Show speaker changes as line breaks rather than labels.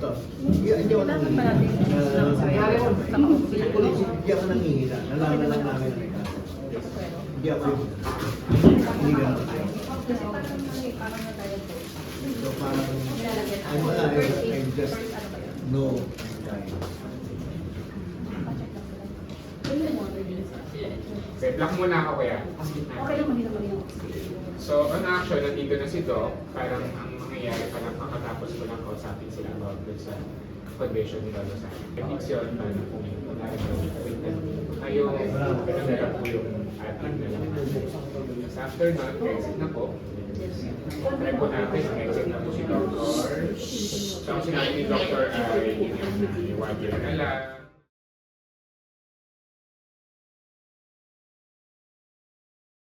to. Hindi ako nangihina. Hindi ako nangihina. Nalaman na lang namin ang ikaw. Hindi ako yung hindi ka natin. So parang, I'm alive, I'm just no dying.
Okay, block muna ako kuya.
Okay lang, hindi naman yung
So, on action, nandito na si Doc. Parang ang mangyayari pa lang kakatapos ko lang kausapin sila about dun sa convention ni Lolo sa akin. Prediction, paano kung kayo, pinagdala po yung ating na lang. Tapos after nun, exit na po. Try po natin, exit na po si Doctor. So, ang sinabi ni Doctor ay, iwag yun na lang.